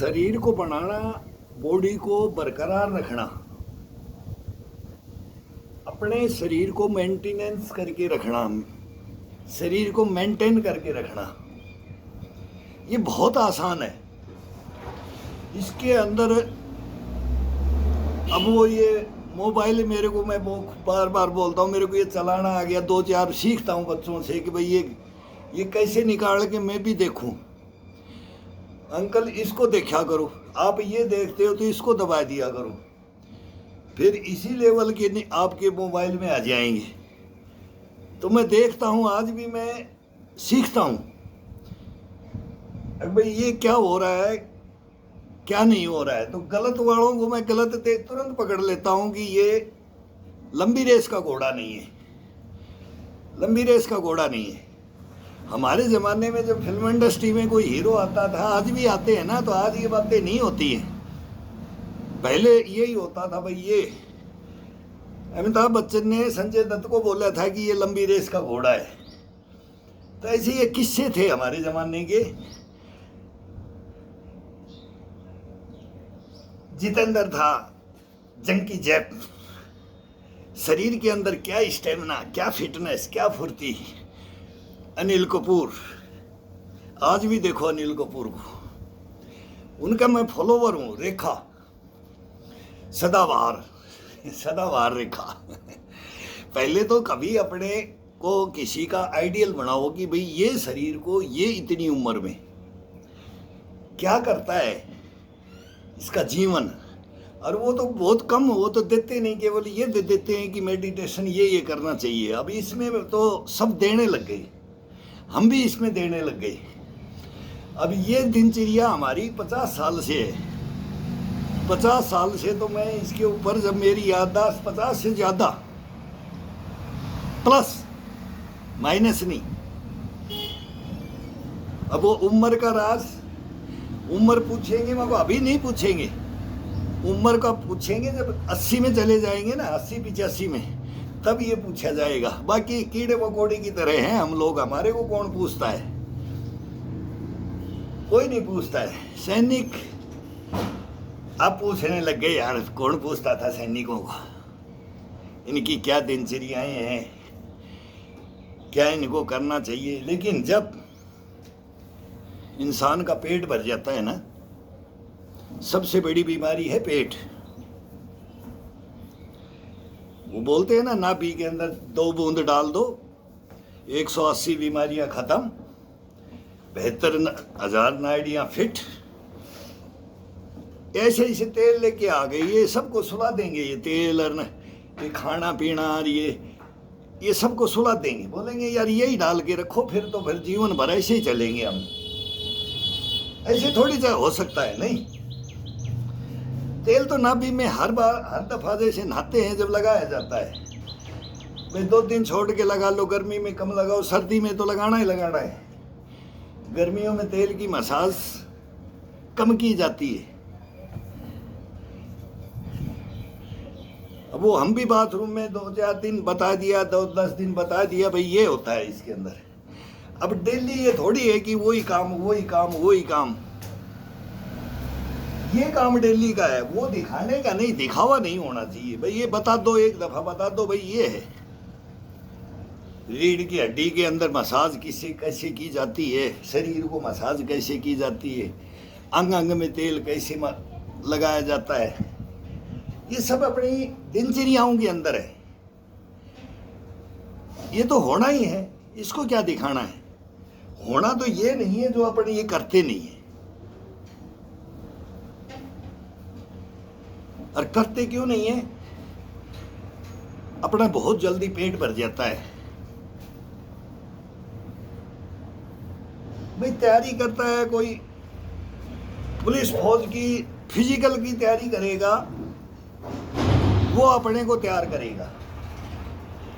शरीर को बनाना, बॉडी को बरकरार रखना, अपने शरीर को मेंटेनेंस करके रखना, शरीर को मेंटेन करके रखना, ये बहुत आसान है। इसके अंदर अब वो ये मोबाइल मेरे को, मैं वो बार बार बोलता हूँ, मेरे को ये चलाना आ गया, 2-4 सीखता हूँ बच्चों से कि भाई ये कैसे निकाल के मैं भी देखूँ। अंकल इसको देखा करो, आप ये देखते हो तो इसको दबा दिया करो, फिर इसी लेवल के आपके मोबाइल में आ जाएंगे। तो मैं देखता हूँ, आज भी मैं सीखता हूँ भाई ये क्या हो रहा है क्या नहीं हो रहा है। तो गलत वालों को मैं गलत तुरंत पकड़ लेता हूँ कि ये लंबी रेस का घोड़ा नहीं है, लंबी रेस का घोड़ा नहीं है। हमारे ज़माने में जब फिल्म इंडस्ट्री में कोई हीरो आता था, आज भी आते हैं ना, तो आज ये बातें नहीं होती हैं। पहले यही होता था भाई, ये अमिताभ बच्चन ने संजय दत्त को बोला था कि ये लंबी रेस का घोड़ा है। तो ऐसे ये किस्से थे हमारे ज़माने के। जितेंद्र था, जंकी जैप, शरीर के अंदर क्या स्टेमिना, क्या फिटनेस, क्या फुर्ती। अनिल कपूर, आज भी देखो अनिल कपूर को, उनका मैं फॉलोवर हूँ। रेखा, सदाबहार, सदाबहार रेखा। पहले तो कभी अपने को किसी का आइडियल बनाओ कि भाई ये शरीर को ये इतनी उम्र में क्या करता है, इसका जीवन। और वो तो बहुत कम, वो तो देते नहीं, केवल ये दे देते हैं कि मेडिटेशन ये करना चाहिए। अब इसमें तो सब देने लग गए, हम भी इसमें देने लग गए। अब ये दिनचर्या हमारी 50 साल से है, 50 साल से। तो मैं इसके ऊपर, जब मेरी याददाश्त 50 से ज़्यादा, प्लस माइनस नहीं। अब वो उम्र का राज, उम्र पूछेंगे मगर अभी नहीं पूछेंगे, उम्र का पूछेंगे जब 80 में चले जाएंगे ना, 80-85 में, तब ये पूछा जाएगा। बाकी कीड़े मकोड़े की तरह हैं हम लोग, हमारे को कौन पूछता है, कोई नहीं पूछता है। सैनिक आप पूछने लग गए यार, कौन पूछता था सैनिकों को, इनकी क्या दिनचर्याएं हैं, क्या इनको करना चाहिए। लेकिन जब इंसान का पेट भर जाता है ना, सबसे बड़ी बीमारी है पेट। वो बोलते हैं ना, नाभि के अंदर 2 बूंद डाल दो, 180 बीमारियां खत्म, 72,000 नाड़ियां फिट। ऐसे ऐसे तेल लेके आ गए, ये सबको सुला देंगे। ये तेल और ये खाना पीना और ये सबको सुला देंगे। बोलेंगे यार यही डाल के रखो, फिर तो फिर जीवन भर ऐसे ही चलेंगे हम। ऐसे थोड़ी सा हो सकता है, नहीं। तेल तो नाभि में हर दफा जैसे नहाते हैं जब लगाया जाता है, भाई 2 दिन छोड़ के लगा लो, गर्मी में कम लगाओ, सर्दी में तो लगाना ही लगाना है। गर्मियों में तेल की मसाज कम की जाती है। अब वो हम भी बाथरूम में 2-4 दिन बता दिया, 10 दिन बता दिया, भाई ये होता है इसके अंदर। अब डेली ये थोड़ी है कि वही काम वही काम वही काम, ये काम डेली का है, वो दिखाने का नहीं, दिखावा नहीं होना चाहिए। भाई ये बता दो, एक दफा बता दो भाई ये है। रीढ़ की हड्डी के अंदर मसाज कैसे की जाती है, शरीर को मसाज कैसे की जाती है, अंग अंग में तेल कैसे लगाया जाता है, ये सब अपनी दिनचर्याओं के अंदर है। ये तो होना ही है, इसको क्या दिखाना है। होना तो ये नहीं है जो अपन ये करते नहीं है। और करते क्यों नहीं है, अपना बहुत जल्दी पेट भर जाता है। भाई तैयारी करता है कोई, पुलिस फौज की फिजिकल की तैयारी करेगा, वो अपने को तैयार करेगा।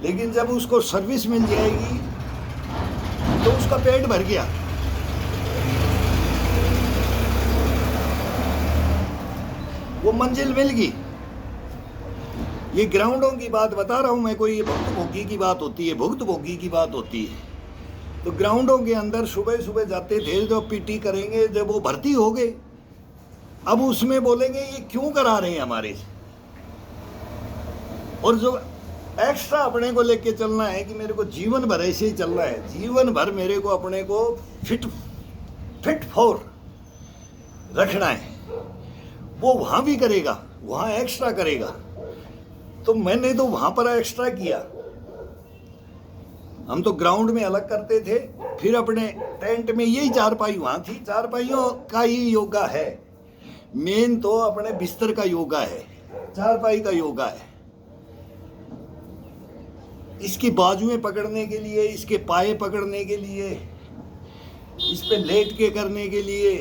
लेकिन जब उसको सर्विस मिल जाएगी तो उसका पेट भर गया। वो मंजिल मिल गई। ये ग्राउंडों की बात बता रहा हूँ मैं, कोई भुक्तभोगी की बात होती है, भुक्तभोगी की बात होती है। तो ग्राउंडों के अंदर सुबह सुबह जाते थे, जो पीटी करेंगे, जब वो भर्ती हो गए अब उसमें बोलेंगे ये क्यों करा रहे हैं हमारे, और जो एक्स्ट्रा अपने को लेके चलना है कि मेरे को जीवन भर ऐसे ही चलना है, जीवन भर मेरे को अपने को फिट फॉर रखना है, वो वहां भी करेगा, वहां एक्स्ट्रा करेगा। तो मैंने तो वहां पर एक्स्ट्रा किया। हम तो ग्राउंड में अलग करते थे, फिर अपने टेंट में यही चारपाई वहां थी, चारपाइयों का ही योगा है मेन, तो अपने बिस्तर का योगा है, चारपाई का योगा है। इसकी बाजुएं पकड़ने के लिए, इसके पाए पकड़ने के लिए, इस पे लेट के करने के लिए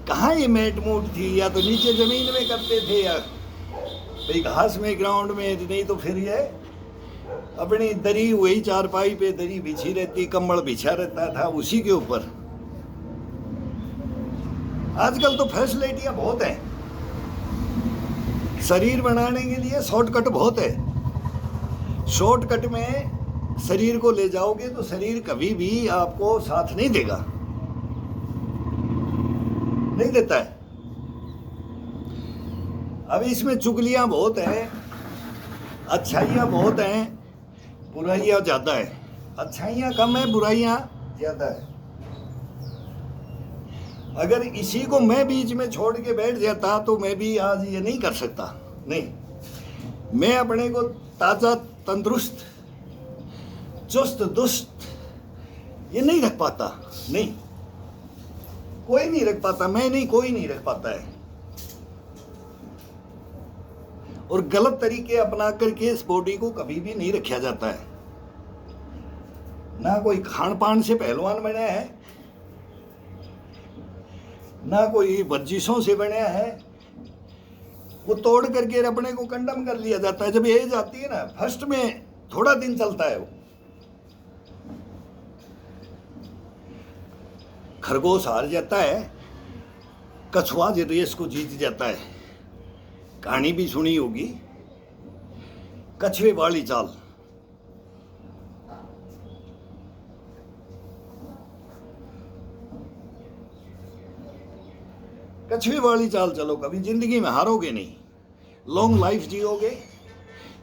कहाँ ये मैट मूट थी, या तो नीचे जमीन में करते थे या भाई घास में ग्राउंड में, नहीं तो फिर ये अपनी दरी, वही चारपाई पे दरी बिछी रहती, कंबल बिछा रहता था उसी के ऊपर। आजकल तो फैसिलिटियां बहुत हैं, शरीर बनाने के लिए शॉर्टकट बहुत है। शॉर्टकट में शरीर को ले जाओगे तो शरीर कभी भी आपको साथ नहीं देगा, नहीं देता है। अब इसमें चुगलियां बहुत हैं, अच्छाइयां बहुत हैं, बुराइयां ज्यादा है। अच्छाइयां कम है, बुराइयां ज्यादा है। अगर इसी को मैं बीच में छोड़ के बैठ जाता तो मैं भी आज ये नहीं कर सकता। नहीं, मैं अपने को ताजा, तंदुरुस्त, चुस्त दुस्त ये नहीं रख पाता। नहीं, कोई नहीं रख पाता, मैं नहीं, कोई नहीं रख पाता है। और गलत तरीके अपना करके इस बॉडी को कभी भी नहीं रखा जाता है। ना कोई खान पान से पहलवान बना है, ना कोई वर्जिशों से बना है। वो तोड़ करके अपने को कंडम कर लिया जाता है। जब एज आती है ना, फर्स्ट में थोड़ा दिन चलता है वो। खरगोश हार जाता है, कछुआ रेस को जीत जाता है। कहानी भी सुनी होगी, कछुए वाली चाल। कछुए वाली चाल चलो, कभी जिंदगी में हारोगे नहीं। लॉन्ग लाइफ जियोगे,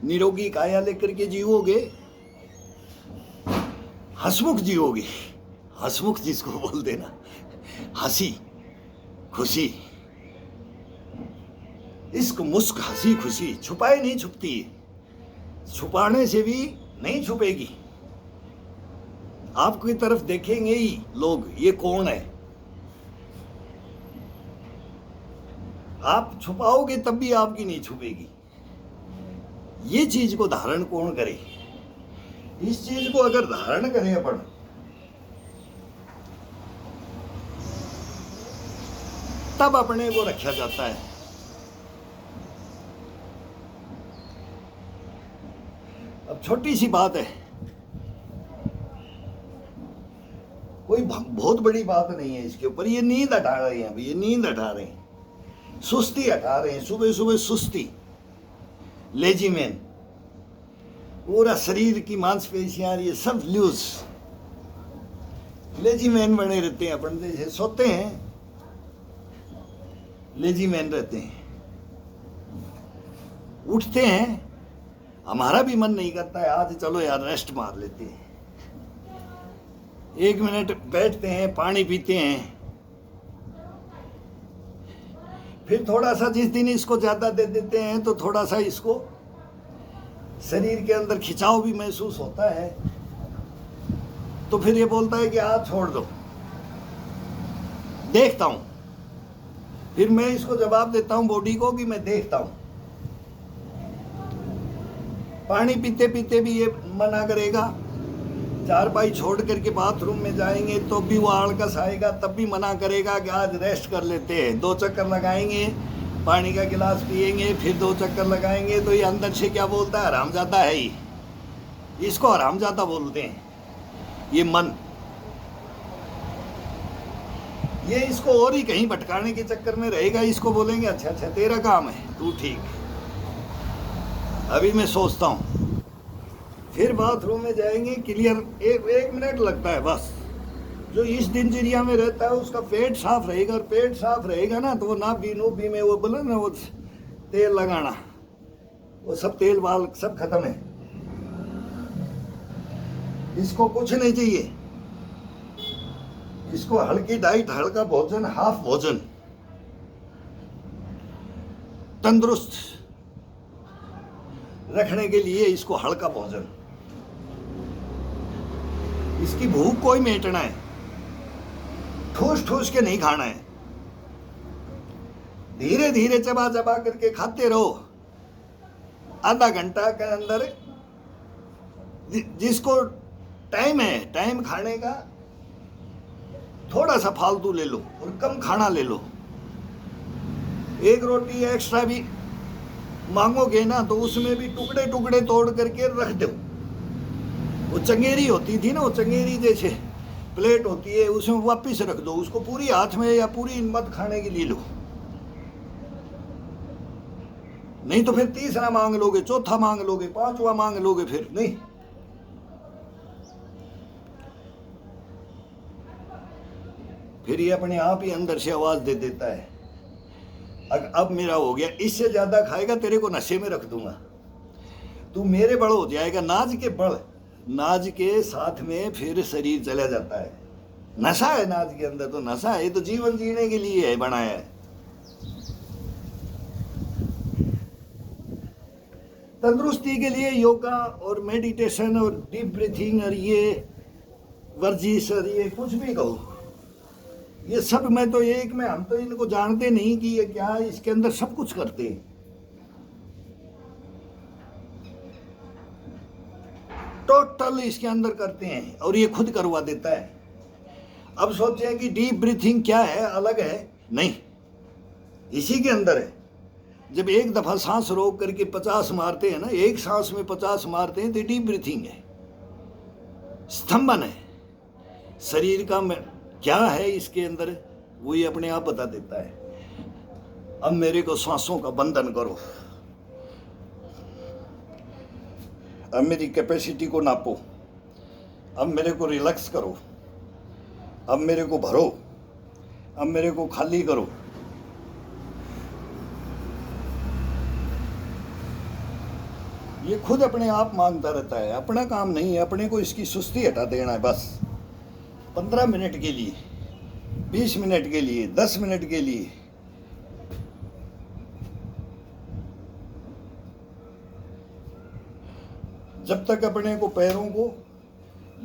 निरोगी काया लेकर के जियोगे, हंसमुख जियोगे। हंसमुख जिसको बोल देना, हंसी खुशी, इश्क मुस्क हंसी खुशी छुपाए नहीं छुपती, छुपाने से भी नहीं छुपेगी। आपकी तरफ देखेंगे ही लोग, ये कौन है। आप छुपाओगे तब भी आपकी नहीं छुपेगी। ये चीज को धारण कौन करे। इस चीज को अगर धारण करें अपन, तब अपने को रखा जाता है। अब छोटी सी बात है, कोई बहुत बड़ी बात नहीं है इसके ऊपर। ये नींद हटा रहे हैं, ये नींद हटा रहे हैं, सुस्ती हटा रहे हैं। सुबह सुबह सुस्ती, लेजी मैन, पूरा शरीर की मांसपेशियां ये सब लूज, लेजी मैन बने रहते हैं। अपन जैसे सोते हैं, लेजी मैन रहते हैं। उठते हैं, हमारा भी मन नहीं करता है आज चलो यार रेस्ट मार लेते हैं। 1 मिनट बैठते हैं, पानी पीते हैं, फिर थोड़ा सा जिस दिन इसको ज्यादा दे देते हैं तो थोड़ा सा इसको शरीर के अंदर खिंचाव भी महसूस होता है। तो फिर ये बोलता है कि आज छोड़ दो, देखता हूं। फिर मैं इसको जवाब देता हूं बॉडी को कि मैं देखता हूं। पानी पीते पीते भी ये मना करेगा। चारपाई छोड़ करके बाथरूम में जाएंगे तो भी वो आलकस आएगा, तब भी मना करेगा कि आज रेस्ट कर लेते हैं। 2 चक्कर लगाएंगे, पानी का गिलास पिएंगे, फिर 2 चक्कर लगाएंगे तो ये अंदर से क्या बोलता है, हरामजादा है ही। इसको हरामजादा बोलते हैं, ये मन। ये इसको और ही कहीं भटकाने के चक्कर में रहेगा। इसको बोलेंगे अच्छा अच्छा तेरा काम है, तू ठीक, अभी मैं सोचता हूँ। फिर बाथरूम में जाएंगे, क्लियर, एक मिनट लगता है बस। जो इस दिनचर्या में रहता है उसका पेट साफ रहेगा, और पेट साफ रहेगा ना तो वो नाभि में वो बोला ना, वो तेल लगाना, वो सब तेल वाल सब खत्म है। इसको कुछ नहीं चाहिए, इसको हल्की डाइट, हल्का भोजन, हाफ भोजन, तंदुरुस्त रखने के लिए इसको हल्का भोजन। इसकी भूख कोई मेटना है, ठूस ठूस के नहीं खाना है, धीरे धीरे चबा चबा करके खाते रहो। आधा घंटा के अंदर जिसको टाइम है, टाइम खाने का, थोड़ा सा फालतू ले लो और कम खाना ले लो। एक रोटी एक्स्ट्रा भी मांगोगे ना तो उसमें भी टुकड़े टुकड़े तोड़ करके रख दो। वो चंगेरी होती थी ना, वो चंगेरी जैसे प्लेट होती है, उसमें वापिस रख दो, उसको पूरी हाथ में या पूरी मत खाने के लिए लो। नहीं तो फिर तीसरा मांग लोगे, चौथा मांग लोगे, पांचवा मांग लोगे, फिर नहीं। फिर ये अपने आप ही अंदर से आवाज दे देता है, अब मेरा हो गया, इससे ज्यादा खाएगा तेरे को नशे में रख दूंगा, तू मेरे बड़ हो जाएगा। नाज के बड़, नाज के साथ में फिर शरीर चला जाता है। नशा है नाज के अंदर, तो नशा है, तो जीवन जीने के लिए है, बनाया है। तंदुरुस्ती के लिए योगा और मेडिटेशन और डीप ब्रीथिंग और ये वर्जिश और ये कुछ भी कहो, ये सब में तो एक में हम तो इनको जानते नहीं कि ये क्या है, इसके अंदर सब कुछ करते हैं। टोटल इसके अंदर करते हैं और ये खुद करवा देता है। अब सोचे कि डीप ब्रीथिंग क्या है, अलग है, नहीं, इसी के अंदर है। जब एक दफा सांस रोक करके 50 मारते हैं ना, एक सांस में 50 मारते हैं, तो डीप ब्रीथिंग है, स्तंभन है। शरीर का क्या है इसके अंदर, वो ये अपने आप बता देता है। अब मेरे को सांसों का बंधन करो, अब मेरी कैपेसिटी को नापो, अब मेरे को रिलैक्स करो, अब मेरे को भरो, अब मेरे को खाली करो। ये खुद अपने आप मांगता रहता है, अपना काम नहीं है, अपने को इसकी सुस्ती हटा देना है बस। 15 मिनट के लिए, 20 मिनट के लिए, 10 मिनट के लिए। जब तक अपने को पैरों को,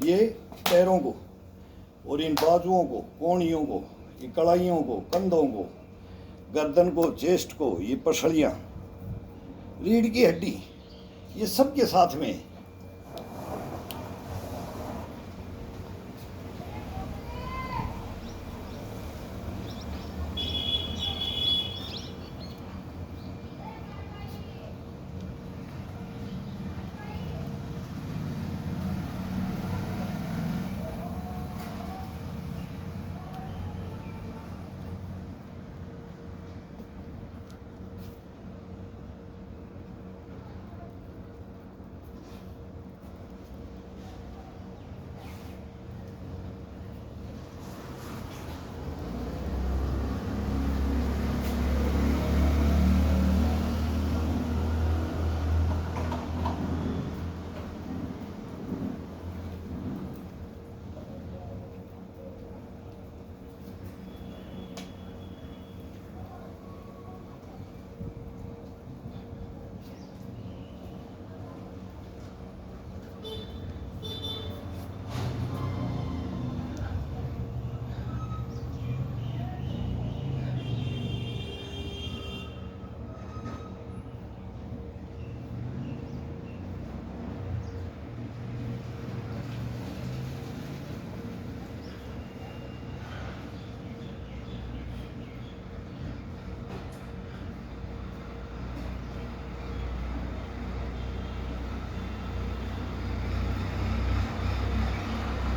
ये पैरों को और इन बाजुओं को, कोहनियों को, ये कलाइयों को, कंधों को, गर्दन को, चेस्ट को, ये पसलियाँ, रीढ़ की हड्डी, ये सब के साथ में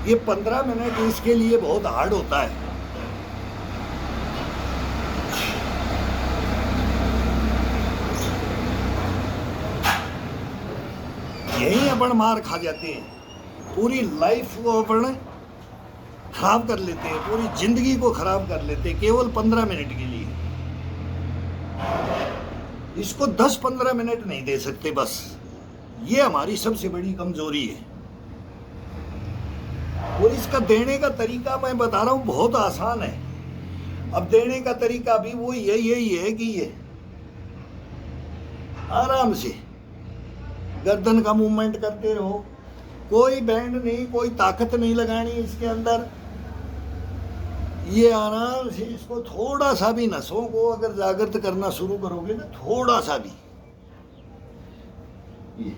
ये 15 मिनट इसके लिए बहुत हार्ड होता है। यही अपन मार खा जाते हैं, पूरी लाइफ को अपन खराब कर लेते हैं, पूरी जिंदगी को खराब कर लेते हैं केवल 15 मिनट के लिए। इसको 10-15 मिनट नहीं दे सकते बस। ये हमारी सबसे बड़ी कमजोरी है। और इसका देने का तरीका मैं बता रहा हूं बहुत आसान है। अब देने का तरीका भी वो यही है कि ये आराम से गर्दन का मूवमेंट करते रहो, कोई बैंड नहीं, कोई ताकत नहीं लगानी इसके अंदर। ये आराम से इसको थोड़ा सा भी नसों को अगर जागृत करना शुरू करोगे ना, थोड़ा सा भी, ये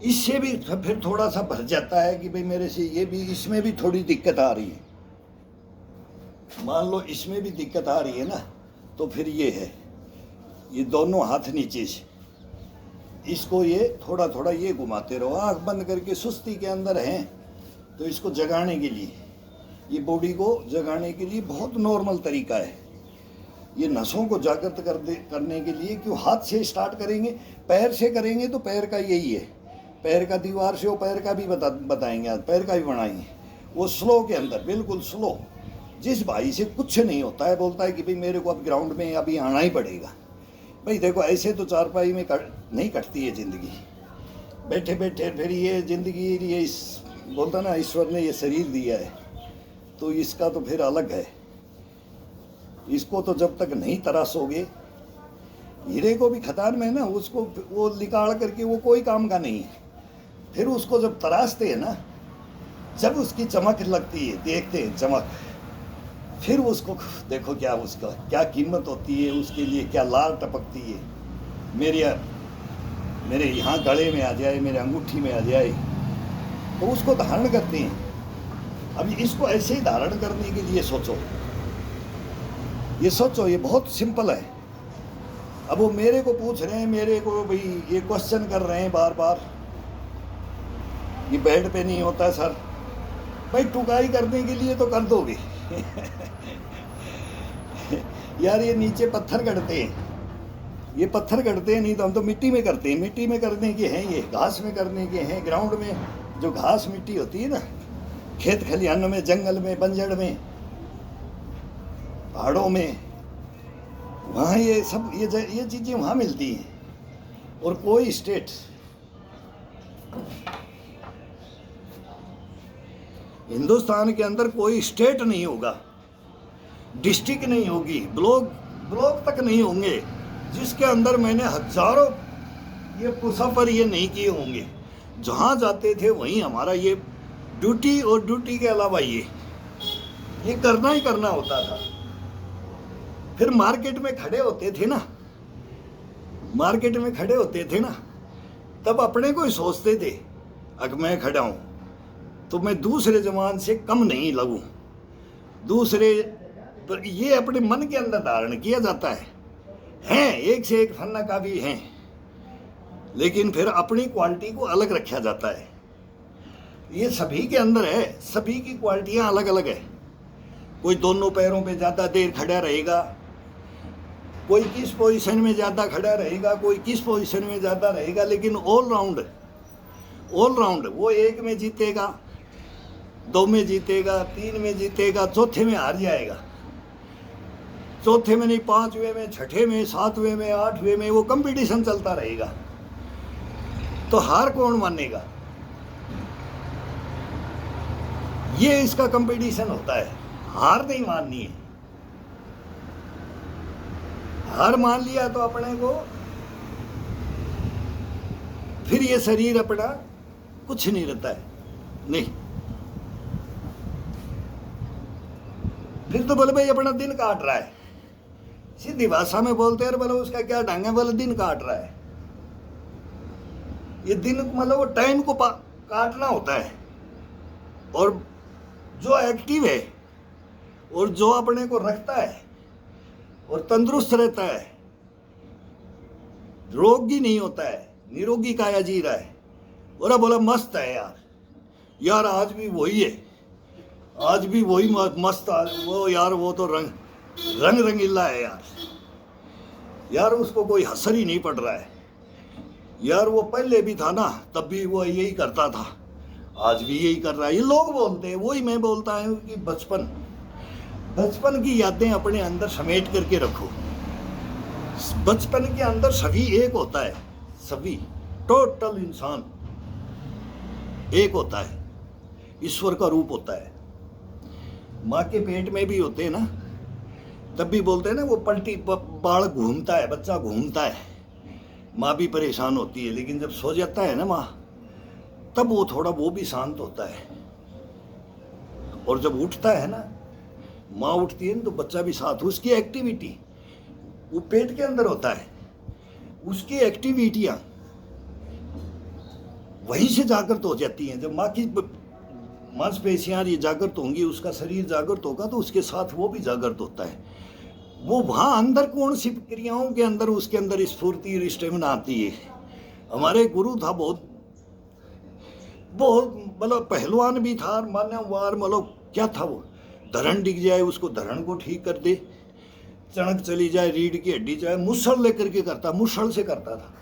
इससे भी फिर थोड़ा सा भर जाता है कि भाई मेरे से ये भी, इसमें भी थोड़ी दिक्कत आ रही है। मान लो इसमें भी दिक्कत आ रही है ना, तो फिर ये है, ये दोनों हाथ नीचे से इसको ये थोड़ा थोड़ा ये घुमाते रहो, आंख बंद करके। सुस्ती के अंदर हैं तो इसको जगाने के लिए, ये बॉडी को जगाने के लिए बहुत नॉर्मल तरीका है। ये नसों को जागृत करने के लिए क्यों हाथ से स्टार्ट करेंगे, पैर से करेंगे तो पैर का यही है, पैर का दीवार से, वो पैर का भी बताएंगे आज, पैर का भी बनाएंगे। वो स्लो के अंदर, बिल्कुल स्लो। जिस भाई से कुछ नहीं होता है, बोलता है कि भाई मेरे को अब ग्राउंड में अभी आना ही पड़ेगा। भाई देखो ऐसे तो चारपाई में नहीं कटती है ज़िंदगी, बैठे बैठे। फिर ये ज़िंदगी, ये इस बोलता ना ईश्वर ने ये शरीर दिया है तो इसका तो फिर अलग है। इसको तो जब तक नहीं तराशोगे, हीरे को भी खदान में ना, उसको वो निकाल करके वो कोई काम का नहीं है। फिर उसको जब तराशते हैं ना, जब उसकी चमक लगती है, देखते हैं चमक, फिर उसको देखो क्या उसका क्या कीमत होती है, उसके लिए क्या लाल टपकती है। मेरे यहाँ गले में आ जाए, मेरे अंगूठी में आ जाए, तो उसको धारण करते हैं। अब इसको ऐसे ही धारण करने के लिए सोचो, ये बहुत सिंपल है। अब वो मेरे को पूछ रहे हैं, मेरे को भाई ये क्वेश्चन कर रहे हैं बार बार, ये बेड पे नहीं होता सर। भाई टुकाई करने के लिए तो कर दोगे यार ये नीचे पत्थर गढ़ते हैं, ये पत्थर गढ़ते हैं, नहीं तो हम तो मिट्टी में करते हैं। मिट्टी में करने के हैं, ये घास में करने के हैं। ग्राउंड में जो घास मिट्टी होती है ना, खेत खलिहानों में, जंगल में, बंजड़ में, पहाड़ों में, वहाँ ये सब ये चीज़ें वहाँ मिलती हैं। और कोई स्टेट, हिंदुस्तान के अंदर कोई स्टेट नहीं होगा, डिस्ट्रिक्ट नहीं होगी, ब्लॉक तक नहीं होंगे जिसके अंदर मैंने हजारों ये सफर ये नहीं किए होंगे। जहाँ जाते थे वहीं हमारा ये ड्यूटी, और ड्यूटी के अलावा ये करना ही करना होता था। फिर मार्केट में खड़े होते थे ना, तब अपने को ही सोचते थे अगर मैं खड़ा हूँ तो मैं दूसरे जवान से कम नहीं लगूं। दूसरे पर ये अपने मन के अंदर धारण किया जाता है एक से एक फन्ना का भी हैं, लेकिन फिर अपनी क्वालिटी को अलग रखा जाता है। ये सभी के अंदर है, सभी की क्वालिटियाँ अलग अलग है। कोई दोनों पैरों पे ज़्यादा देर खड़ा रहेगा, कोई किस पोजीशन में ज़्यादा खड़ा रहेगा, कोई किस पोजीशन में ज़्यादा रहेगा, लेकिन ऑलराउंड वो एक में जीतेगा, 2 में जीतेगा, 3 में जीतेगा, चौथे में हार जाएगा। चौथे में नहीं, 5वें में, 6ठे में, 7वें में, 8वें में वो कंपटीशन चलता रहेगा। तो हार कौन मानेगा? ये इसका कंपटीशन होता है। हार नहीं माननी है। हार मान लिया तो अपने को फिर ये शरीर अपना कुछ नहीं रहता है। नहीं, फिर तो बोले भाई अपना दिन काट रहा है। सीधी भाषा में बोलते हैं, बोले उसका क्या ढंग है, बोले दिन काट रहा है। ये दिन मतलब वो टाइम को काटना होता है। और जो एक्टिव है और जो अपने को रखता है और तंदुरुस्त रहता है, रोगी नहीं होता है, निरोगी काया जी रहा है। और बोला मस्त है यार आज भी वही है, आज भी वही मस्त। वो यार वो तो रंग रंग रंगीला है यार। यार उसको कोई असर ही नहीं पड़ रहा है यार। वो पहले भी था ना, तब भी वो यही करता था, आज भी यही कर रहा है। ये लोग बोलते हैं, वही मैं बोलता हूँ कि बचपन की यादें अपने अंदर समेट करके रखो। बचपन के अंदर सभी एक होता है, सभी टोटल इंसान एक होता है, ईश्वर का रूप होता है। माँ के पेट में भी होते हैं ना, तब भी बोलते हैं ना, वो पलटी बाल घूमता है, बच्चा घूमता है, माँ भी परेशान होती है, लेकिन जब सो जाता है ना माँ, तब वो थोड़ा वो भी शांत होता है। और जब उठता है ना, माँ उठती है ना, तो बच्चा भी साथ, उसकी एक्टिविटी, वो पेट के अंदर होता है, उसकी एक्टिविटियां वहीं से जागृत हो जाती हैं। जब माँ की मांसपेशियां ये जागृत होंगी, उसका शरीर जागृत होगा, तो उसके साथ वो भी जागृत होता है। वो वहाँ अंदर कौन सी क्रियाओं के अंदर, उसके अंदर स्फूर्ति स्टेमिना आती है। हमारे गुरु था बहुत मतलब पहलवान भी था, मान्यवर, मतलब क्या था वो, धरण डिग जाए उसको धरण को ठीक कर दे, चणक चली जाए, रीढ़ की हड्डी जाए, मुसल लेकर के करता, मुसल से करता था।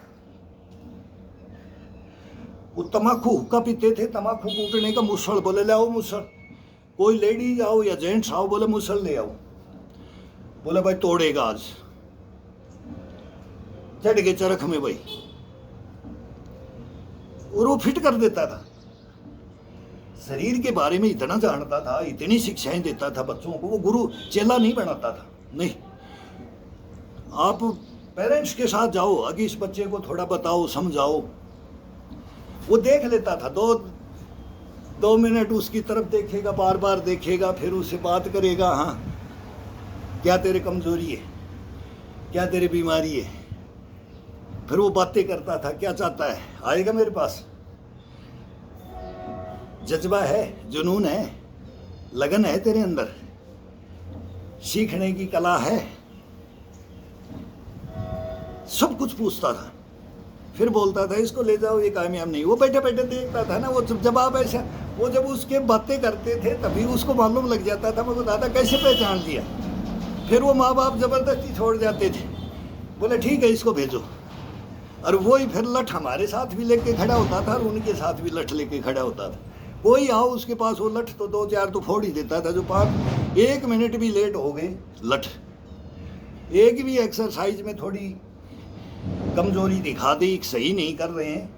वो तमाकू हुक्का पीते थे, तमाकू कूटने का मुसल, बोले ले आओ मुसल, कोई लेडीज आओ या जेंट्स आओ, बोले मुसल ले आओ, बोले भाई तोड़ेगा आज, चढ़ गए चरख में भाई, और वो फिट कर देता था। शरीर के बारे में इतना जानता था, इतनी शिक्षाएं देता था बच्चों को। वो गुरु चेला नहीं बनाता था, नहीं। आप पेरेंट्स के साथ जाओ, आगे इस बच्चे को थोड़ा बताओ, समझाओ, वो देख लेता था। दो मिनट उसकी तरफ देखेगा, बार बार देखेगा, फिर उससे बात करेगा, हाँ क्या तेरे कमजोरी है, क्या तेरी बीमारी है, फिर वो बातें करता था, क्या चाहता है, आएगा मेरे पास, जज्बा है, जुनून है, लगन है तेरे अंदर, सीखने की कला है, सब कुछ पूछता था। फिर बोलता था इसको ले जाओ, ये कामयाब नहीं। वो बैठे बैठे देखता था ना, वो जब आप ऐसा, वो जब उसके बातें करते थे तभी उसको मालूम लग जाता था। मैं दादा कैसे पहचान लिया। फिर वो माँ बाप जबरदस्ती छोड़ जाते थे, बोले ठीक है इसको भेजो। और वही फिर लठ हमारे साथ भी लेके खड़ा होता था, और उनके साथ भी लठ लेके खड़ा होता था। कोई आओ उसके पास, वो लठ तो 2-4 तो फोड़ ही देता था। जो 1 मिनट भी लेट हो गए, लठ, एक भी एक्सरसाइज में थोड़ी कमजोरी दिखा दी, सही नहीं कर रहे हैं,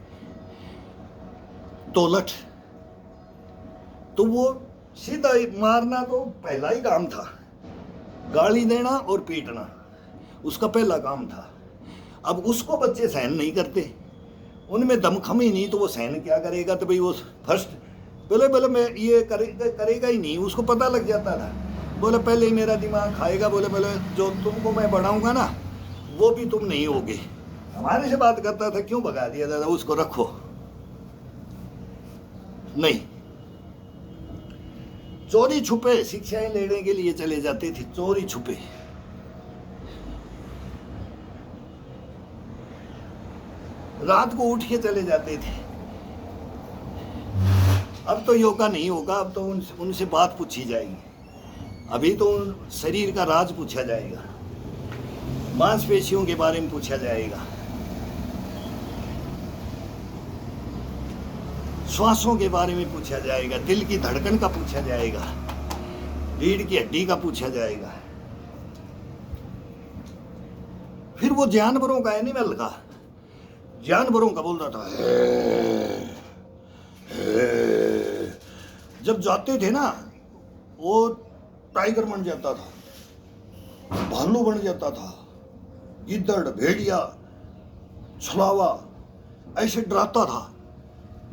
तो लठ, तो वो सीधा मारना तो पहला ही काम था, गाली देना और पीटना उसका पहला काम था। अब उसको बच्चे सहन नहीं करते, उनमें दमखम ही नहीं, तो वो सहन क्या करेगा। तो भाई वो फर्स्ट बोले मैं ये करेगा ही नहीं, उसको पता लग जाता था। बोले पहले ही मेरा दिमाग खाएगा, बोले जो तुमको मैं बढ़ाऊंगा ना, वो भी तुम नहीं होगे। हमारे से बात करता था, क्यों भगा दिया दादा, उसको रखो नहीं। चोरी छुपे शिक्षाएं लेने के लिए चले जाते थे, चोरी छुपे। रात को उठ के चले जाते थे। अब तो योगा नहीं होगा, अब तो उनसे बात पूछी जाएगी। अभी तो शरीर का राज पूछा जाएगा, मांसपेशियों के बारे में पूछा जाएगा, श्वासों के बारे में पूछा जाएगा, दिल की धड़कन का पूछा जाएगा, रीढ़ की हड्डी का पूछा जाएगा। फिर वो जानवरों का एनिमल का, जानवरों का बोलता था जब जाते थे ना, वो टाइगर बन जाता था, भालू बन जाता था, गिद्दड़, भेड़िया, छलावा, ऐसे डराता था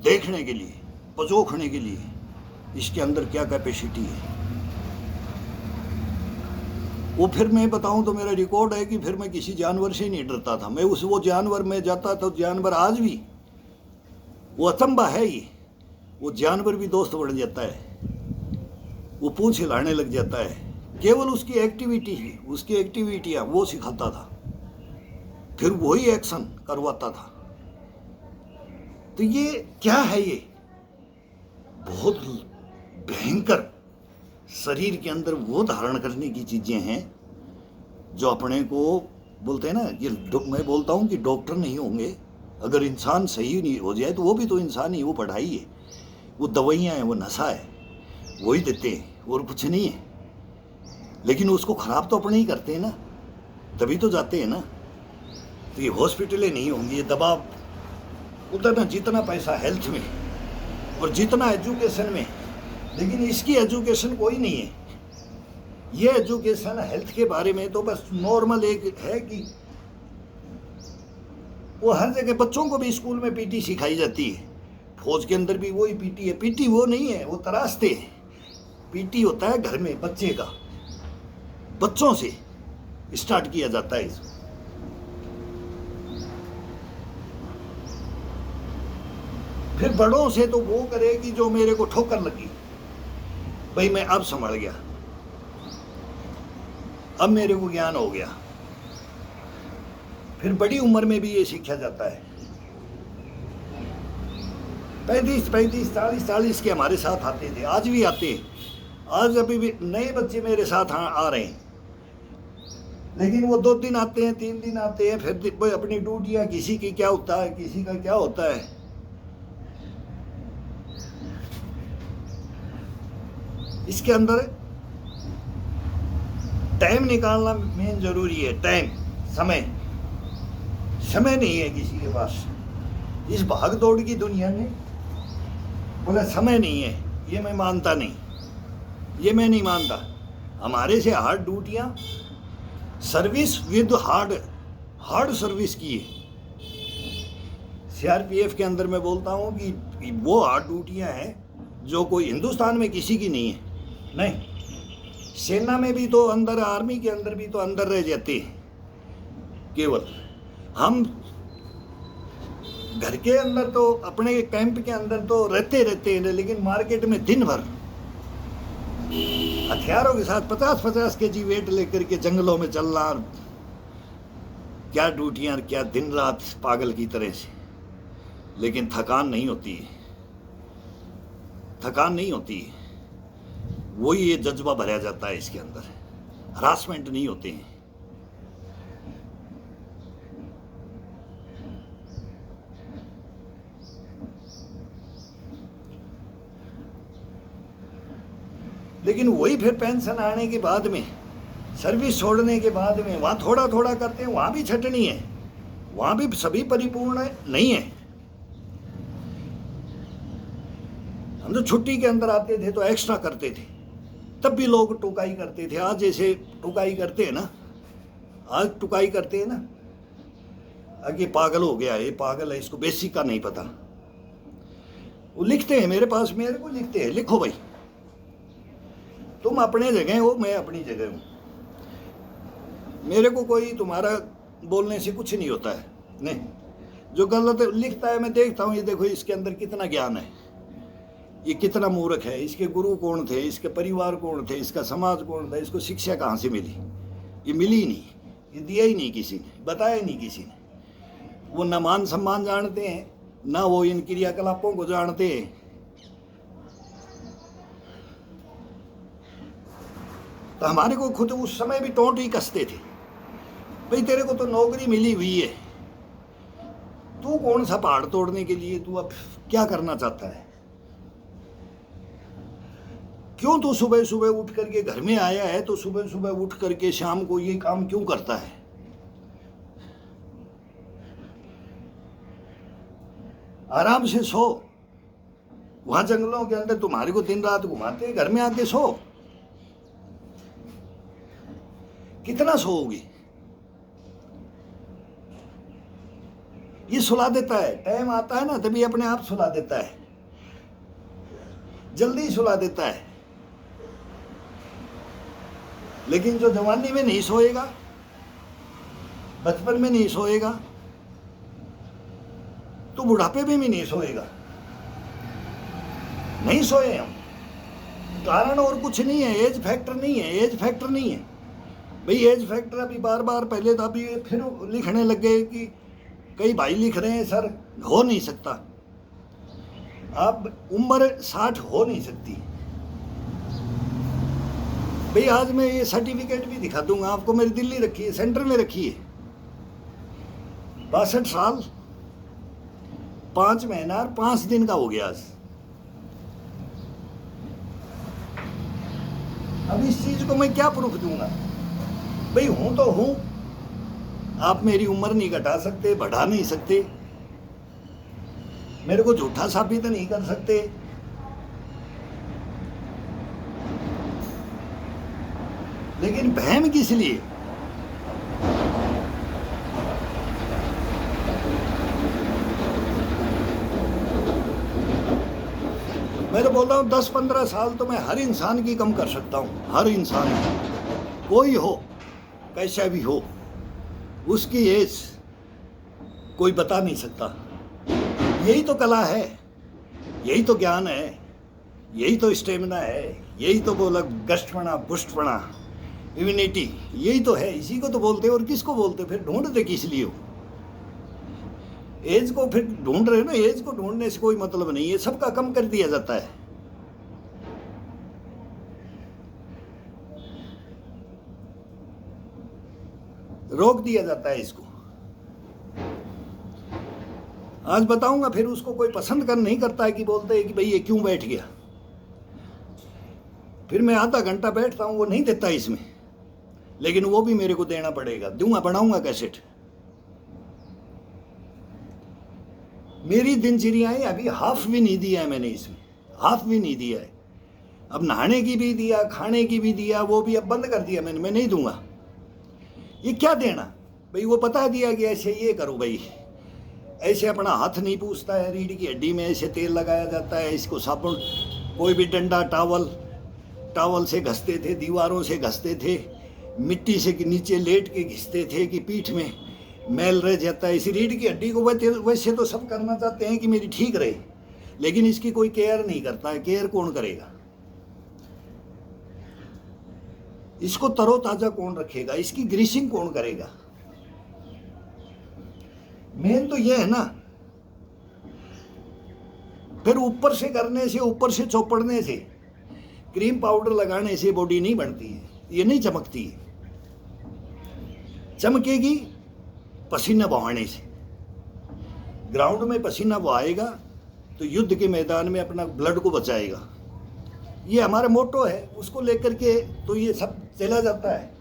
देखने के लिए, पजोखने के लिए, इसके अंदर क्या कैपेसिटी है। वो फिर मैं बताऊं तो मेरा रिकॉर्ड है कि फिर मैं किसी जानवर से नहीं डरता था। मैं वो जानवर में जाता था, जानवर आज भी, वो अचंबा है ये, वो जानवर भी दोस्त बन जाता है, वो पूंछ हिलाने लग जाता है। केवल उसकी एक्टिविटी ही, उसकी एक्टिविटियां वो सिखाता था, फिर वही एक्शन करवाता था। तो ये क्या है, ये बहुत भयंकर शरीर के अंदर वो धारण करने की चीजें हैं जो अपने को बोलते हैं ना, ये मैं बोलता हूँ कि डॉक्टर नहीं होंगे, अगर इंसान सही नहीं हो जाए तो वो भी तो इंसान ही, वो पढ़ाई है, वो दवाइयाँ हैं, वो नशा है, वही देते हैं और कुछ नहीं है। लेकिन उसको ख़राब तो अपने ही करते हैं ना, तभी तो जाते हैं ना। तो ये हॉस्पिटलें नहीं होंगी, ये दबाव उतना जितना पैसा हेल्थ में और जितना एजुकेशन में, लेकिन इसकी एजुकेशन कोई नहीं है। ये एजुकेशन हेल्थ के बारे में तो बस नॉर्मल एक है कि वो हर जगह बच्चों को भी स्कूल में पीटी सिखाई जाती है, फौज के अंदर भी वही पीटी है। पीटी वो नहीं है, वो तराशते हैं। पीटी होता है घर में बच्चे का, बच्चों से स्टार्ट किया जाता है इसको। फिर बड़ों से तो वो करे कि जो मेरे को ठोकर लगी, भाई मैं अब संभल गया, अब मेरे को ज्ञान हो गया। फिर बड़ी उम्र में भी ये सीखा जाता है। 35 40 के हमारे साथ आते थे, आज भी आते हैं, आज अभी भी नए बच्चे मेरे साथ आ रहे हैं। लेकिन वो 2 दिन आते हैं, 3 दिन आते हैं, फिर अपनी ड्यूटियाँ, किसी की क्या होता है, किसी का क्या होता है। इसके अंदर टाइम निकालना मेन जरूरी है। टाइम, समय नहीं है किसी के पास इस भाग दौड़ की दुनिया में। बोला समय नहीं है, ये मैं मानता नहीं, ये मैं नहीं मानता। हमारे से हार्ड ड्यूटियाँ, सर्विस विद हार्ड सर्विस की है। CRPF के अंदर मैं बोलता हूँ कि वो हार्ड ड्यूटियाँ हैं जो कोई हिंदुस्तान में किसी की नहीं है। नहीं, सेना में भी तो अंदर, आर्मी के अंदर भी तो अंदर रह जाते हैं। केवल हम घर के अंदर तो, अपने कैंप के अंदर तो रहते हैं, लेकिन मार्केट में दिन भर हथियारों के साथ 50-50 kg वेट लेकर के जंगलों में चलना, क्या ड्यूटियां, क्या दिन रात पागल की तरह से। लेकिन थकान नहीं होती है, थकान नहीं होती है। वही ये जज्बा भरा जाता है इसके अंदर, हरासमेंट नहीं होते हैं। लेकिन वही फिर पेंशन आने के बाद में, सर्विस छोड़ने के बाद में, वहाँ थोड़ा थोड़ा करते हैं, वहाँ भी छटनी है, वहाँ भी सभी परिपूर्ण नहीं है। हम तो छुट्टी के अंदर आते थे तो एक्स्ट्रा करते थे, तब भी लोग टुकाई करते थे। आज जैसे टुकाई करते हैं ना, आज टुकाई करते हैं ना, आगे पागल हो गया, ये पागल है, इसको बेसिक का नहीं पता। वो लिखते हैं मेरे पास, मेरे को लिखते हैं, लिखो भाई, तुम अपने जगह हो, मैं अपनी जगह हूँ, मेरे को कोई तुम्हारा बोलने से कुछ नहीं होता है। नहीं, जो गलत लिखता है मैं देखता हूँ, ये देखो इसके अंदर कितना ज्ञान है, ये कितना मूर्ख है, इसके गुरु कौन थे, इसके परिवार कौन थे, इसका समाज कौन था, इसको शिक्षा कहाँ से मिली। ये मिली ही नहीं, ये दिया ही नहीं किसी ने, बताया ही नहीं किसी ने। वो न मान सम्मान जानते हैं, ना वो इन क्रियाकलापों को जानते हैं। तो हमारे को खुद उस समय भी टोंट ही कसते थे, भाई तेरे को तो नौकरी मिली हुई है, तू कौन सा पहाड़ तोड़ने के लिए, तू अब क्या करना चाहता है, क्यों तू सुबह सुबह उठ करके घर में आया है, तो सुबह सुबह उठ करके शाम को ये काम क्यों करता है। आराम से सो, वहां जंगलों के अंदर तुम्हारे को दिन रात घुमाते हैं, घर में आके सो। कितना सोओगे। ये सुला देता है, टाइम आता है ना तभी अपने आप सुला देता है, जल्दी सुला देता है। लेकिन जो जवानी में नहीं सोएगा, बचपन में नहीं सोएगा, तो बुढ़ापे में भी नहीं सोएगा। नहीं सोए हम, कारण और कुछ नहीं है, एज फैक्टर नहीं है, एज फैक्टर नहीं है भाई। एज फैक्टर अभी बार बार, पहले तो अभी फिर लिखने लग गए कि कई भाई लिख रहे हैं सर हो नहीं सकता, अब उम्र 60 हो नहीं सकती। भाई आज मैं ये सर्टिफिकेट भी दिखा दूंगा आपको, मेरी दिल्ली रखी है, सेंटर में रखी है। 62 साल 5 महीना और 5 दिन का हो गया आज। अब इस चीज को मैं क्या प्रूफ दूंगा? भाई हूं तो हूं, आप मेरी उम्र नहीं घटा सकते, बढ़ा नहीं सकते, मेरे को झूठा साबित नहीं कर सकते। लेकिन बहम किस लिए? मैं तो बोलता हूँ 10-15 साल तो मैं हर इंसान की कम कर सकता हूँ, हर इंसान की, कोई हो कैसा भी हो, उसकी एज कोई बता नहीं सकता। यही तो कला है, यही तो ज्ञान है, यही तो स्टेमिना है, यही तो बोला गष्टपना पुष्टपना इम्यूनिटी, यही तो है, इसी को तो बोलते हैं। और किसको बोलते? फिर ढूंढते किस लिए हो? एज को फिर ढूंढ रहे हो ना, एज को ढूंढने से कोई मतलब नहीं है, सबका कम कर दिया जाता है। रोक दिया जाता है इसको। आज बताऊंगा, फिर उसको कोई पसंद कर नहीं करता है कि बोलते हैं कि भाई ये क्यों बैठ गया। फिर मैं आधा घंटा बैठता हूं, वो नहीं देता इसमें, लेकिन वो भी मेरे को देना पड़ेगा, दूंगा, बनाऊंगा कैसेट। मेरी दिनचर्याएं अभी हाफ भी नहीं दिया है मैंने इसमें, हाफ भी नहीं दिया है। अब नहाने की भी दिया, खाने की भी दिया, वो भी अब बंद कर दिया मैंने, मैं नहीं दूंगा। ये क्या देना भाई? वो बता दिया कि ऐसे ये करो भाई, ऐसे अपना हाथ नहीं पूछता है, रीढ़ की हड्डी में ऐसे तेल लगाया जाता है, इसको साबुन, कोई भी डंडा टावल से घसते थे, दीवारों से घसते थे, मिट्टी से नीचे लेट के घिसते थे कि पीठ में मैल रह जाता है। इस रीढ़ की हड्डी को वैसे तो सब करना चाहते हैं कि मेरी ठीक रहे, लेकिन इसकी कोई केयर नहीं करता है। केयर कौन करेगा? इसको तरोताजा कौन रखेगा? इसकी ग्रीसिंग कौन करेगा? मेन तो ये है ना। फिर ऊपर से करने से, ऊपर से चौपड़ने से, क्रीम पाउडर लगाने से बॉडी नहीं बनती है, ये नहीं चमकती है। चमकेगी पसीना बहाने से। ग्राउंड में पसीना बहाएगा तो युद्ध के मैदान में अपना ब्लड को बचाएगा। ये हमारा मोटो है, उसको लेकर के तो ये सब चला जाता है।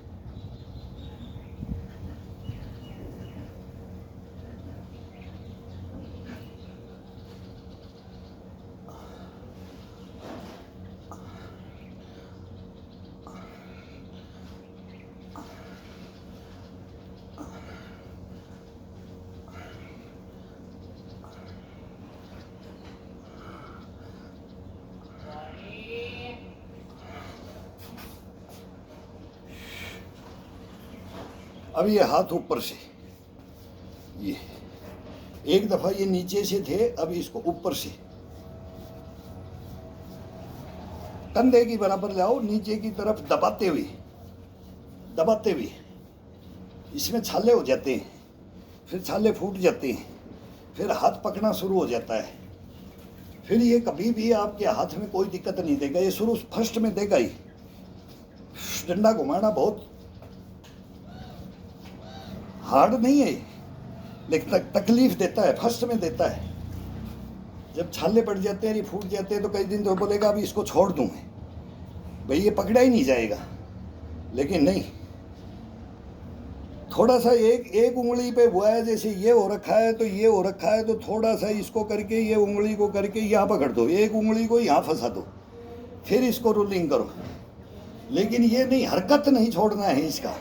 अब ये हाथ ऊपर से, ये एक दफा ये नीचे से थे, अब इसको ऊपर से कंधे की बराबर लाओ, नीचे की तरफ दबाते हुए इसमें छाले हो जाते हैं, फिर छाले फूट जाते हैं, फिर हाथ पकना शुरू हो जाता है। फिर ये कभी भी आपके हाथ में कोई दिक्कत नहीं देगा, ये शुरू फर्स्ट में देगा ही। डंडा घुमाना बहुत हार्ड नहीं है, लेकिन तकलीफ देता है, फर्स्ट में देता है। जब छाले पड़ जाते हैं, ये फूट जाते हैं, तो कई दिन तो बोलेगा अभी इसको छोड़ दूं मैं, भाई ये पकड़ा ही नहीं जाएगा। लेकिन नहीं, थोड़ा सा एक उंगली पे हुआ है, जैसे ये हो रखा है तो ये हो रखा है, तो थोड़ा सा इसको करके, ये उंगली को करके यहाँ पकड़ दो, एक उंगली को यहाँ फंसा दो, फिर इसको रोलिंग करो। लेकिन ये नहीं, हरकत नहीं छोड़ना है इसका,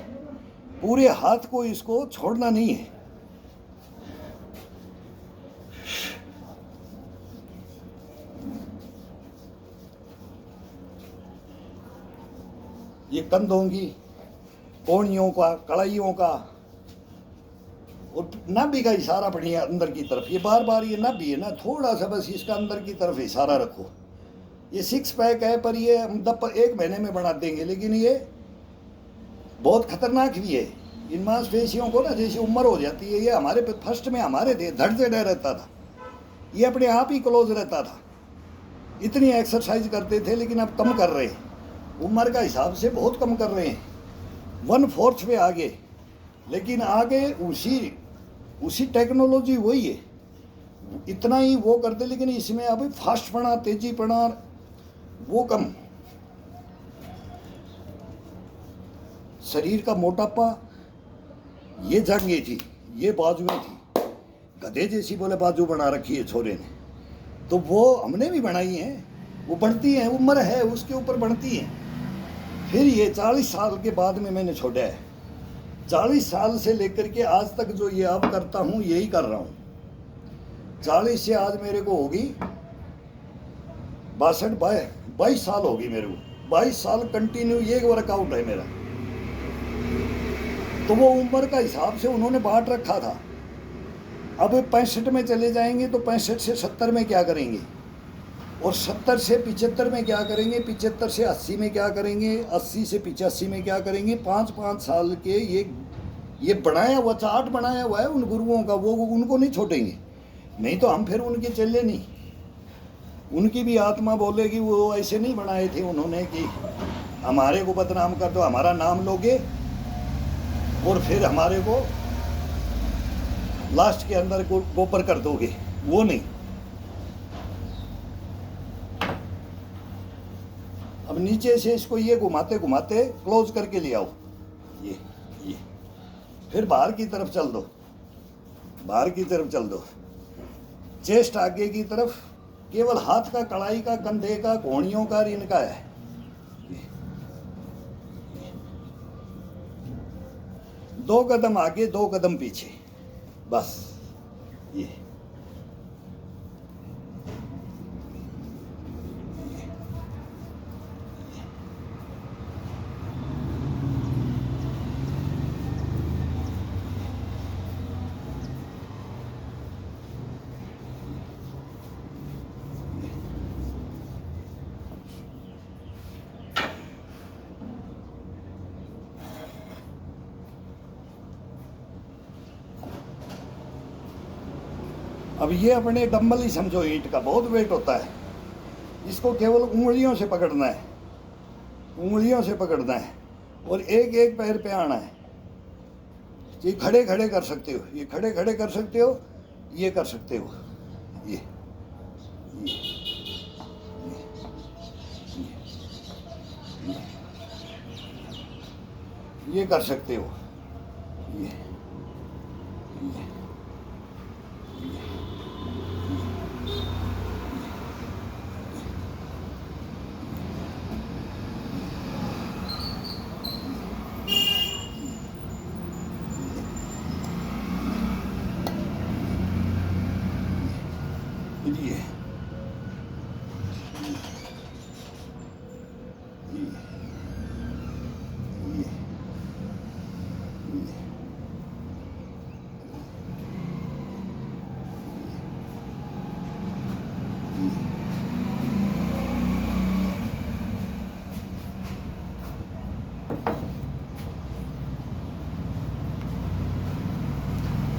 पूरे हाथ को इसको छोड़ना नहीं है। ये कंधों की, कोहनियों का, कड़ाइयों का, और नाभि का इशारा बढ़िया अंदर की तरफ। ये बार बार ये नाभि है ना, थोड़ा सा बस इसका अंदर की तरफ इशारा रखो। ये 6 पैक है, पर ये हम 1 महीने में बना देंगे, लेकिन ये बहुत खतरनाक भी है। इन मांसपेशियों को ना जैसी उम्र हो जाती है, ये हमारे फर्स्ट में हमारे थे, धड़ से डर रहता था, ये अपने आप ही क्लोज रहता था, इतनी एक्सरसाइज करते थे, लेकिन अब कम कर रहे हैं। उम्र का हिसाब से बहुत कम कर रहे हैं, 1/4 पे आगे। लेकिन आगे उसी टेक्नोलॉजी वही है, इतना ही वो करते, लेकिन इसमें अभी फास्ट पड़ा, तेजी पड़ा, वो कम। शरीर का मोटापा, ये जंगें थी, ये बाजुएं थी, गधे जैसी बोले बाजू बना रखी है छोरे ने, तो वो हमने भी बनाई हैं, वो बढ़ती हैं, उम्र है उसके ऊपर बढ़ती हैं। फिर ये 40 साल के बाद में मैंने छोड़ा है, 40 साल से लेकर के आज तक जो ये अब करता हूँ यही कर रहा हूँ। 40 से आज मेरे को होगी 22 साल होगी मेरे को, 22 साल कंटिन्यू ये वर्कआउट है मेरा। तो वो उम्र का हिसाब से उन्होंने बांट रखा था। अब 65 में चले जाएंगे तो 65 से 70 में क्या करेंगे, और 70 से 75 में क्या करेंगे, 75 से 80 में क्या करेंगे, 80 से 85 में क्या करेंगे। 5-5 साल के ये बनाया हुआ चार्ट बनाया हुआ है उन गुरुओं का, वो उनको नहीं छोड़ेंगे, नहीं तो हम फिर उनके चले नहीं। उनकी भी आत्मा बोलेगी वो ऐसे नहीं बनाए थे उन्होंने कि हमारे को बदनाम कर दो, हमारा नाम लोगे और फिर हमारे को लास्ट के अंदर गोबर कर दोगे, वो नहीं। अब नीचे से इसको ये घुमाते घुमाते क्लोज करके ले आओ, ये फिर बाहर की तरफ चल दो, बाहर की तरफ चल दो, चेस्ट आगे की तरफ, केवल हाथ का, कलाई का, कंधे का, घोड़ियों का, इनका है। 2 कदम आगे, 2 कदम पीछे, बस ये। अब ये अपने डंबल ही समझो, ईंट का बहुत वेट होता है, इसको केवल उंगलियों से पकड़ना है, उंगलियों से पकड़ना है, और एक एक पैर पे आना है। ये खड़े खड़े कर सकते हो, ये खड़े खड़े कर सकते हो, ये कर सकते हो, ये ये कर सकते हो, ये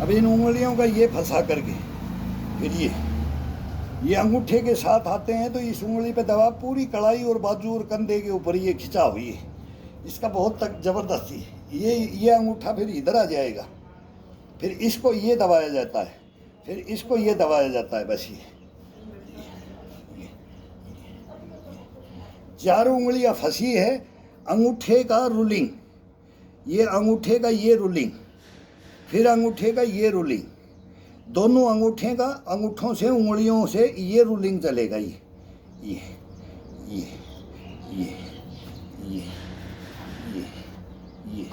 अब इन उंगलियों का ये फंसा करके फिर ये अंगूठे के साथ आते हैं, तो इस उंगली पे दबा, पूरी कलाई और बाजू और कंधे के ऊपर ये खिंचा हुई है, इसका बहुत तक जबरदस्ती है। ये अंगूठा फिर इधर आ जाएगा, फिर इसको ये दबाया जाता है, फिर इसको ये दबाया जाता है, बस ये 4 उंगलियां फंसी है। अंगूठे का रूलिंग, ये अंगूठे का ये रूलिंग, फिर अंगूठे का ये रूलिंग, दोनों अंगूठे का, अंगूठों से, उंगलियों से ये रूलिंग चलेगा। ये ये ये ये ये ये ये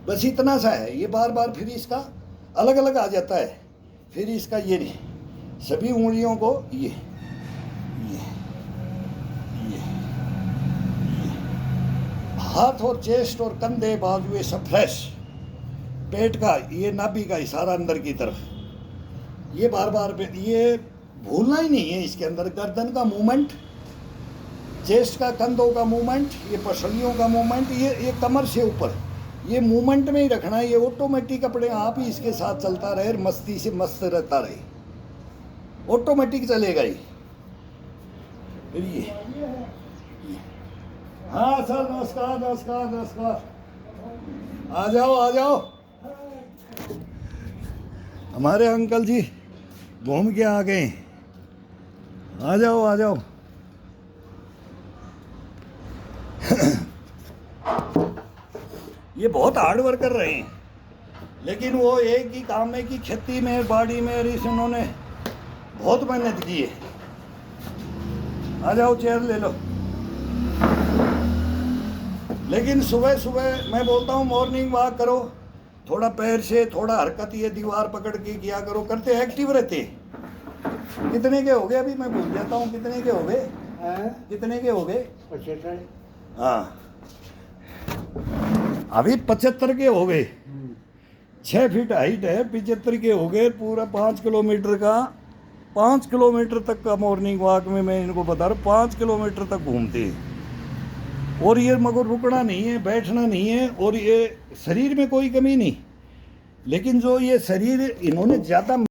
बस इतना सा है। ये बार बार फिर इसका अलग अलग आ जाता है, फिर इसका ये नहीं, सभी उंगलियों को ये हाथ और चेस्ट और कंधे, बाजू, सब फ्रेश, पेट का, ये नाभि का इशारा अंदर की तरफ, ये बार बार ये भूलना ही नहीं है। इसके अंदर गर्दन का मूवमेंट, चेस्ट का, कंधों का मूवमेंट, ये पसलियों का मूवमेंट, ये कमर से ऊपर, ये मूवमेंट में ही रखना है। ये ऑटोमेटिक अपने आप ही इसके साथ चलता रहे, मस्ती से मस्त रहता रहे, ऑटोमेटिक चलेगा ये। फिर ये हाँ सर, नमस्कार नमस्कार नमस्कार। आ जाओ आ जाओ। हमारे अंकल जी घूम के आ गए। आ जाओ आ जाओ। ये बहुत हार्ड वर्क कर रहे हैं, लेकिन वो एक ही काम है कि खेती में, बाड़ी में इन्होंने बहुत मेहनत की है। आ जाओ, चेयर ले लो। लेकिन सुबह सुबह मैं बोलता हूँ मॉर्निंग वॉक करो, थोड़ा पैर से थोड़ा हरकत, ये दीवार पकड़ के किया करो, करते एक्टिव रहते। कितने के हो गए अभी? मैं भूल जाता हूँ, कितने के हो गए? कितने के हो गए? 75। हाँ, अभी 75 के हो गए। 6 फीट हाइट है, 75 के हो गए। पूरा 5 किलोमीटर का, 5 किलोमीटर तक का मॉर्निंग वॉक में मैं इनको बता रहा हूँ, 5 किलोमीटर तक घूमते हैं। और ये मगर रुकना नहीं है, बैठना नहीं है, और ये शरीर में कोई कमी नहीं। लेकिन जो ये शरीर इन्होंने ज़्यादा